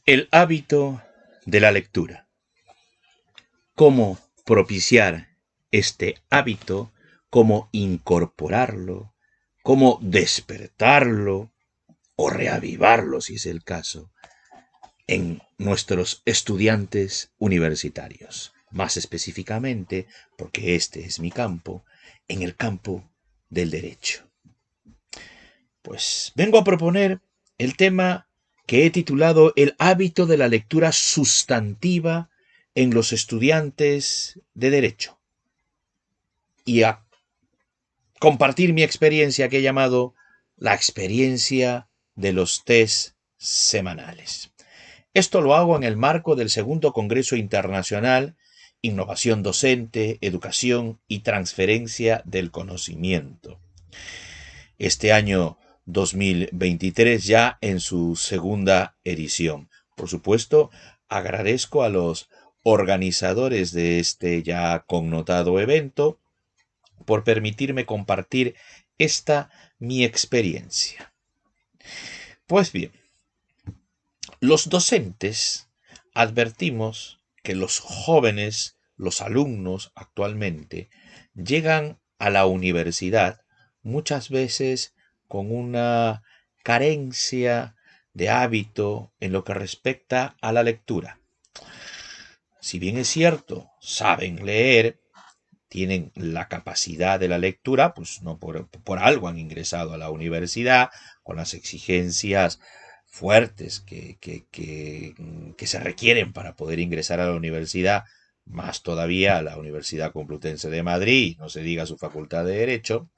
El hábito de la lectura. ¿Cómo propiciar este hábito? ¿Cómo incorporarlo? ¿Cómo despertarlo o reavivarlo, si es el caso, en nuestros estudiantes universitarios? Más específicamente, porque este es mi campo, en el campo del derecho. Pues vengo a proponer el tema que he titulado El hábito de la lectura sustantiva en los estudiantes de Derecho. Y a compartir mi experiencia que he llamado la experiencia de los test semanales. Esto lo hago en el marco del segundo Congreso Internacional Innovación Docente, Educación y Transferencia del Conocimiento. Este año 2023 ya en su segunda edición. Por supuesto, agradezco a los organizadores de este ya connotado evento por permitirme compartir esta mi experiencia. Pues bien, los docentes advertimos que los jóvenes, los alumnos actualmente, llegan a la universidad muchas veces con una carencia de hábito en lo que respecta a la lectura. Si bien es cierto, saben leer, tienen la capacidad de la lectura, pues no por algo han ingresado a la universidad con las exigencias fuertes que se requieren para poder ingresar a la universidad, más todavía a la Universidad Complutense de Madrid, no se diga su Facultad de Derecho.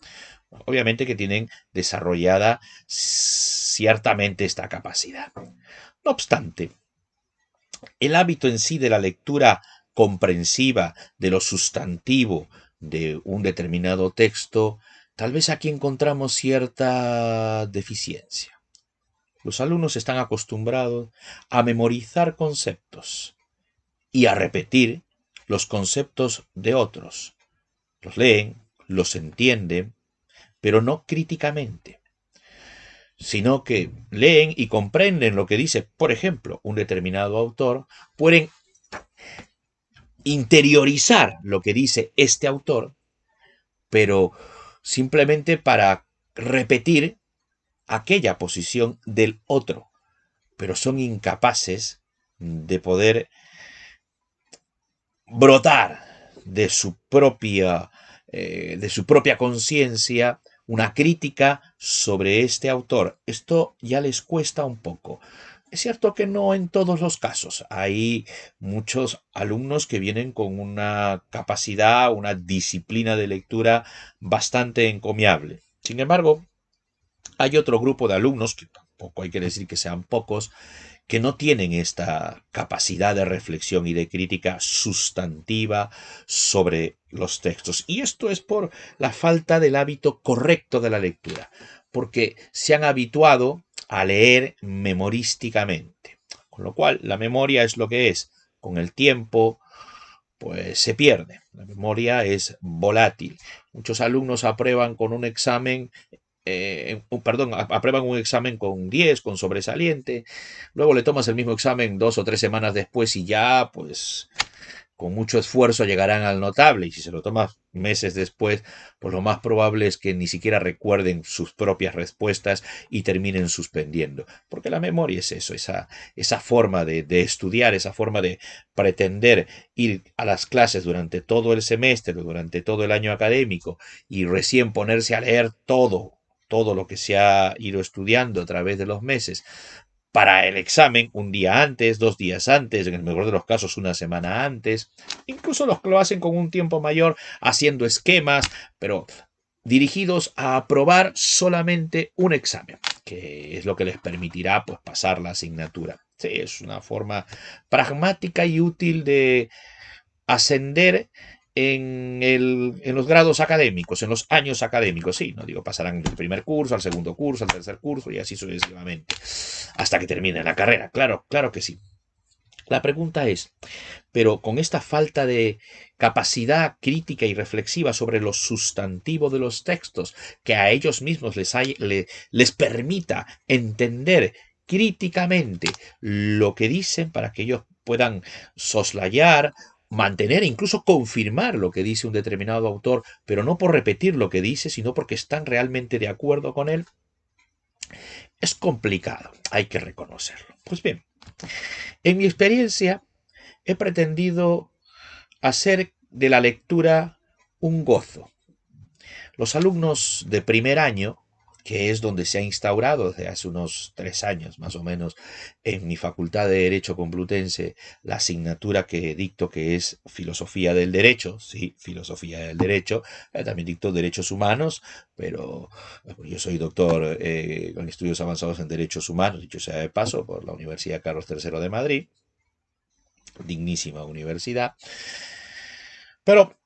Obviamente que tienen desarrollada ciertamente esta capacidad. No obstante, el hábito en sí de la lectura comprensiva de lo sustantivo de un determinado texto, tal vez aquí encontramos cierta deficiencia. Los alumnos están acostumbrados a memorizar conceptos y a repetir los conceptos de otros. Los leen, los entienden, pero no críticamente, sino que leen y comprenden lo que dice, por ejemplo, un determinado autor, pueden interiorizar lo que dice este autor, pero simplemente para repetir aquella posición del otro, pero son incapaces de poder brotar de su propia conciencia una crítica sobre este autor. Esto ya les cuesta un poco. Es cierto que no en todos los casos. Hay muchos alumnos que vienen con una capacidad, una disciplina de lectura bastante encomiable. Sin embargo, hay otro grupo de alumnos, que tampoco hay que decir que sean pocos, que no tienen esta capacidad de reflexión y de crítica sustantiva sobre los textos. Y esto es por la falta del hábito correcto de la lectura, porque se han habituado a leer memorísticamente. Con lo cual, la memoria es lo que es. Con el tiempo, pues se pierde. La memoria es volátil. Muchos alumnos aprueban con un examen aprueban un examen con 10, con sobresaliente, luego le tomas el mismo examen 2 o 3 semanas después y ya, pues, con mucho esfuerzo llegarán al notable, y si se lo tomas meses después, pues lo más probable es que ni siquiera recuerden sus propias respuestas y terminen suspendiendo, porque la memoria es eso, esa forma de estudiar, esa forma de pretender ir a las clases durante todo el semestre, durante todo el año académico, y recién ponerse a leer todo lo que se ha ido estudiando a través de los meses para el examen un día antes, 2 días antes, en el mejor de los casos una semana antes. Incluso los que lo hacen con un tiempo mayor, haciendo esquemas, pero dirigidos a aprobar solamente un examen, que es lo que les permitirá, pues, pasar la asignatura. Sí, es una forma pragmática y útil de ascender en los grados académicos, en los años académicos. Sí, no digo pasarán del primer curso al segundo curso, al tercer curso y así sucesivamente, hasta que termine la carrera. Claro, claro que sí. La pregunta es, pero con esta falta de capacidad crítica y reflexiva sobre lo sustantivo de los textos, que a ellos mismos les permita entender críticamente lo que dicen para que ellos puedan soslayar, mantener e incluso confirmar lo que dice un determinado autor, pero no por repetir lo que dice, sino porque están realmente de acuerdo con él, es complicado, hay que reconocerlo. Pues bien, en mi experiencia he pretendido hacer de la lectura un gozo. Los alumnos de primer año, que es donde se ha instaurado desde hace unos 3 años más o menos en mi Facultad de Derecho Complutense, la asignatura que dicto, que es Filosofía del Derecho, sí, Filosofía del Derecho, también dicto Derechos Humanos, pero yo soy doctor con estudios avanzados en Derechos Humanos, dicho sea de paso, por la Universidad Carlos III de Madrid, dignísima universidad, pero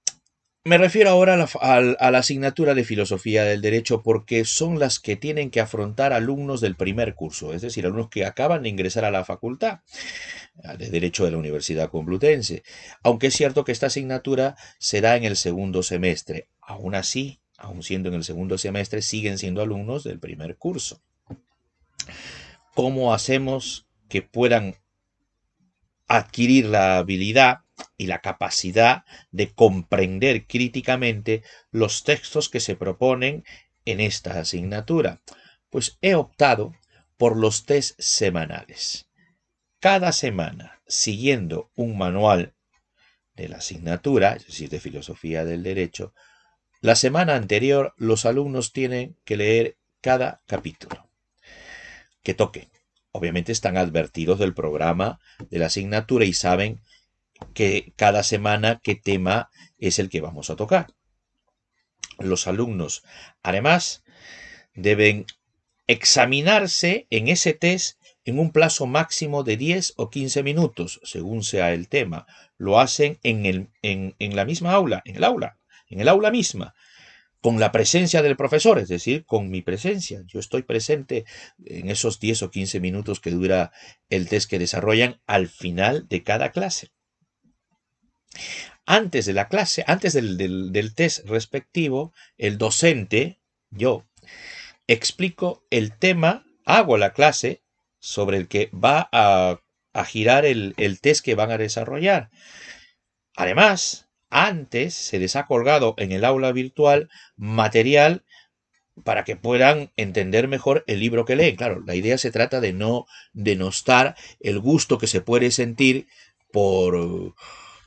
me refiero ahora a la asignatura de Filosofía del Derecho porque son las que tienen que afrontar alumnos del primer curso, es decir, alumnos que acaban de ingresar a la facultad de Derecho de la Universidad Complutense, aunque es cierto que esta asignatura se da en el segundo semestre. Aún así, aún siendo en el segundo semestre, siguen siendo alumnos del primer curso. ¿Cómo hacemos que puedan adquirir la habilidad y la capacidad de comprender críticamente los textos que se proponen en esta asignatura? Pues he optado por los test semanales. Cada semana, siguiendo un manual de la asignatura, es decir, de Filosofía del Derecho, la semana anterior los alumnos tienen que leer cada capítulo que toque. Obviamente están advertidos del programa de la asignatura y saben que cada semana qué tema es el que vamos a tocar. Los alumnos, además, deben examinarse en ese test en un plazo máximo de 10 o 15 minutos, según sea el tema. Lo hacen en la misma aula, en el aula misma, con la presencia del profesor, es decir, con mi presencia. Yo estoy presente en esos 10 o 15 minutos que dura el test que desarrollan al final de cada clase. Antes de la clase, antes del test respectivo, el docente, yo, explico el tema, hago la clase sobre el que va a girar el test que van a desarrollar. Además, antes se les ha colgado en el aula virtual material para que puedan entender mejor el libro que leen. Claro, la idea se trata de no denostar el gusto que se puede sentir por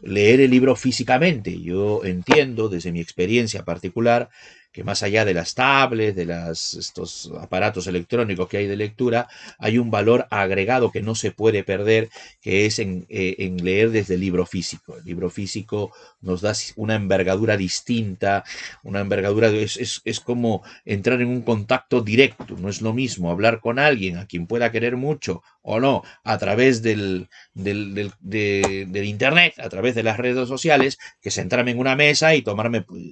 leer el libro físicamente. Yo entiendo desde mi experiencia particular que más allá de las tablets, de estos aparatos electrónicos que hay de lectura, hay un valor agregado que no se puede perder, que es en leer desde el libro físico. El libro físico nos da una envergadura distinta, una envergadura, es como entrar en un contacto directo. No es lo mismo hablar con alguien a quien pueda querer mucho o no, a través del internet, a través de las redes sociales, que sentarme en una mesa y tomarme pues,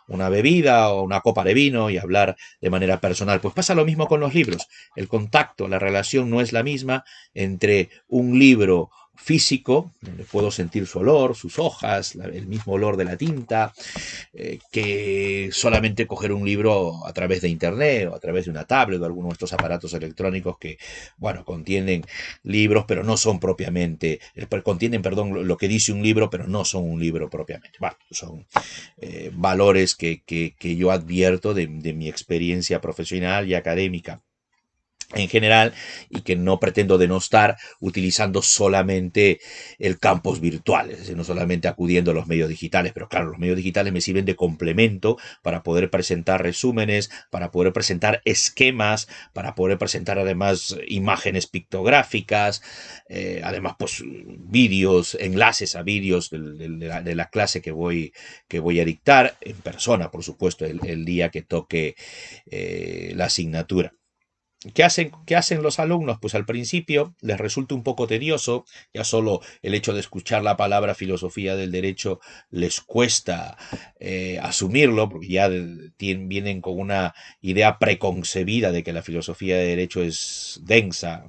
una bebida o una copa de vino y hablar de manera personal. Pues pasa lo mismo con los libros. El contacto, la relación no es la misma entre un libro físico, donde puedo sentir su olor, sus hojas, el mismo olor de la tinta, que solamente coger un libro a través de internet o a través de una tablet o alguno de estos aparatos electrónicos que, bueno, contienen libros, pero no son propiamente, contienen, perdón, lo que dice un libro, pero no son un libro propiamente. Bueno, son valores que yo advierto de mi experiencia profesional y académica en general y que no pretendo denostar utilizando solamente el campus virtual, es decir, no solamente acudiendo a los medios digitales, pero claro, los medios digitales me sirven de complemento para poder presentar resúmenes, para poder presentar esquemas, para poder presentar además imágenes pictográficas, además pues vídeos, enlaces a vídeos de la clase que voy a dictar en persona, por supuesto, el día que toque la asignatura. ¿Qué hacen los alumnos? Pues al principio les resulta un poco tedioso, ya solo el hecho de escuchar la palabra filosofía del derecho les cuesta asumirlo, porque ya vienen con una idea preconcebida de que la filosofía del derecho es densa,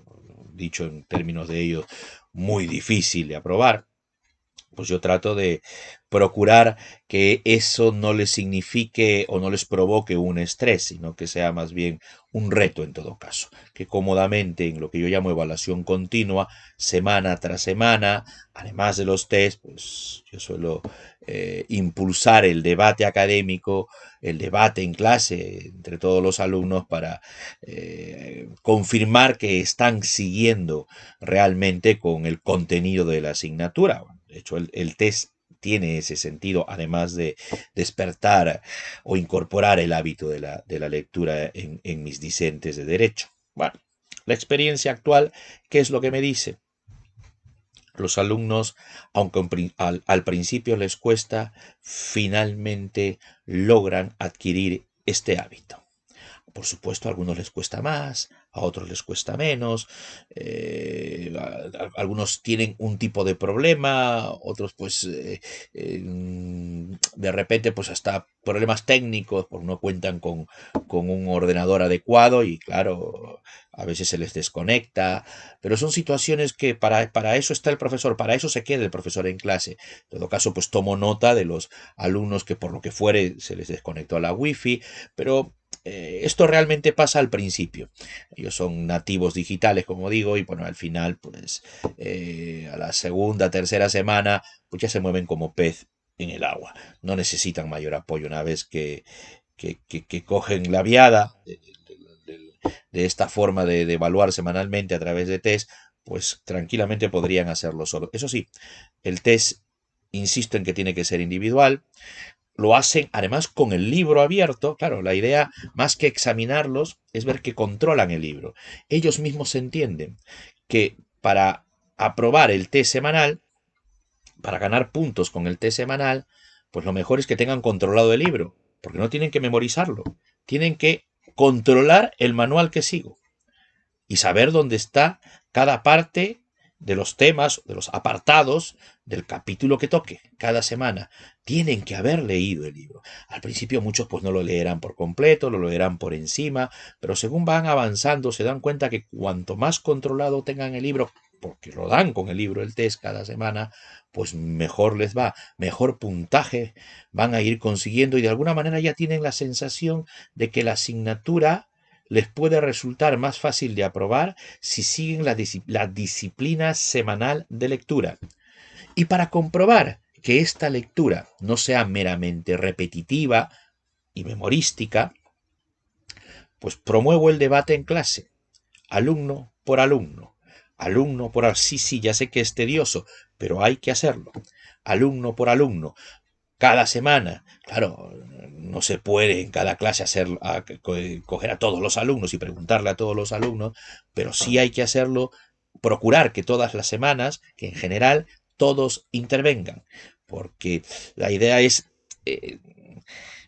dicho en términos de ellos, muy difícil de aprobar. pues yo trato de procurar que eso no les signifique o no les provoque un estrés, sino que sea más bien un reto en todo caso, que cómodamente en lo que yo llamo evaluación continua, semana tras semana, además de los test, pues yo suelo impulsar el debate académico, el debate en clase entre todos los alumnos para confirmar que están siguiendo realmente con el contenido de la asignatura. De hecho, el test tiene ese sentido, además de despertar o incorporar el hábito de la lectura en mis discentes de derecho. Bueno, la experiencia actual, ¿qué es lo que me dice? Los alumnos, aunque al principio les cuesta, finalmente logran adquirir este hábito. Por supuesto, a algunos les cuesta más, a otros les cuesta menos, algunos tienen un tipo de problema, otros pues de repente pues hasta problemas técnicos, pues no cuentan con un ordenador adecuado y claro, a veces se les desconecta, pero son situaciones que para eso está el profesor, para eso se queda el profesor en clase. En todo caso, pues tomo nota de los alumnos que por lo que fuere se les desconectó la wifi, pero esto realmente pasa al principio. Ellos son nativos digitales, como digo, y bueno, al final, pues a la segunda, tercera semana, pues ya se mueven como pez en el agua. No necesitan mayor apoyo una vez que cogen la viada de esta forma de evaluar semanalmente a través de test, pues tranquilamente podrían hacerlo solo. Eso sí, el test, insisto en que tiene que ser individual, lo hacen además con el libro abierto. Claro, la idea, más que examinarlos, es ver que controlan el libro. Ellos mismos entienden que para aprobar el test semanal, para ganar puntos con el test semanal, pues lo mejor es que tengan controlado el libro, porque no tienen que memorizarlo, tienen que controlar el manual que sigo y saber dónde está cada parte de los temas, de los apartados del capítulo que toque cada semana. Tienen que haber leído el libro. Al principio muchos pues no lo leerán por completo, lo leerán por encima, pero según van avanzando se dan cuenta que cuanto más controlado tengan el libro, porque lo dan con el libro el test cada semana, pues mejor les va, mejor puntaje van a ir consiguiendo y de alguna manera ya tienen la sensación de que la asignatura les puede resultar más fácil de aprobar si siguen la disciplina semanal de lectura. Y para comprobar que esta lectura no sea meramente repetitiva y memorística, pues promuevo el debate en clase, alumno por alumno, alumno por alumno. Sí, sí, ya sé que es tedioso, pero hay que hacerlo. Alumno por alumno, cada semana. Claro, no se puede en cada clase coger a todos los alumnos y preguntarle a todos los alumnos, pero sí hay que hacerlo, procurar que todas las semanas, que en general todos intervengan, porque la idea es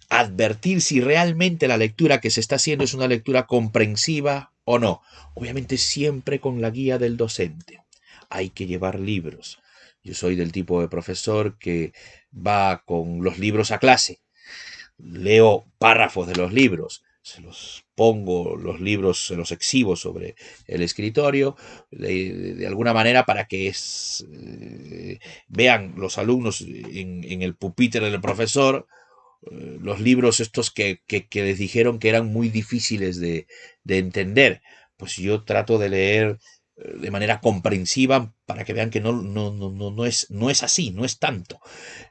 advertir si realmente la lectura que se está haciendo es una lectura comprensiva o no. Obviamente siempre con la guía del docente. Hay que llevar libros. Yo soy del tipo de profesor que va con los libros a clase. Leo párrafos de los libros. Se los pongo, los libros, se los exhibo sobre el escritorio, de alguna manera para que vean los alumnos en el pupitre del profesor los libros estos que les dijeron que eran muy difíciles de entender. Pues yo trato de leer de manera comprensiva para que vean que no es así, no es tanto.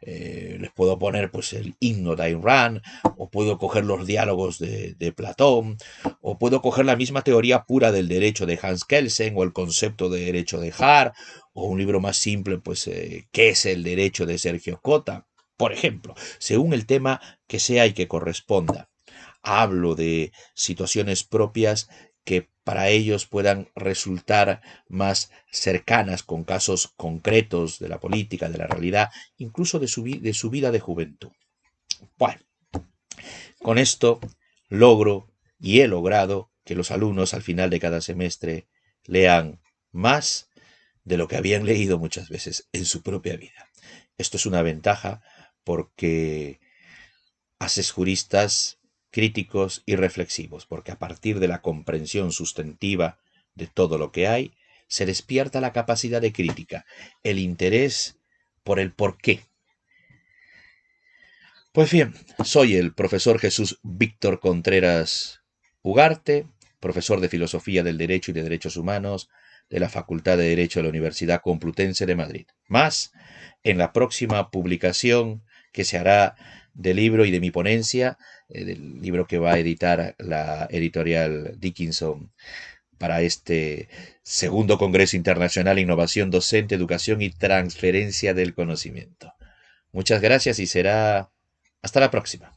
Les puedo poner pues el himno de Ayn Rand, o puedo coger los diálogos de Platón, o puedo coger la misma teoría pura del derecho de Hans Kelsen, o el concepto de derecho de Hart, o un libro más simple, pues, ¿qué es el derecho de Sergio Cota? Por ejemplo, según el tema que sea y que corresponda. Hablo de situaciones propias que para ellos puedan resultar más cercanas con casos concretos de la política, de la realidad, incluso de su vida de juventud. Bueno, con esto logro y he logrado que los alumnos al final de cada semestre lean más de lo que habían leído muchas veces en su propia vida. Esto es una ventaja porque haces juristas críticos y reflexivos, porque a partir de la comprensión sustantiva de todo lo que hay, se despierta la capacidad de crítica, el interés por el por qué. Pues bien, soy el profesor Jesús Víctor Contreras Ugarte, profesor de Filosofía del Derecho y de Derechos Humanos de la Facultad de Derecho de la Universidad Complutense de Madrid. Más en la próxima publicación que se hará del libro y de mi ponencia, del libro que va a editar la editorial Dickinson para este segundo Congreso Internacional Innovación Docente, Educación y Transferencia del Conocimiento. Muchas gracias y será hasta la próxima.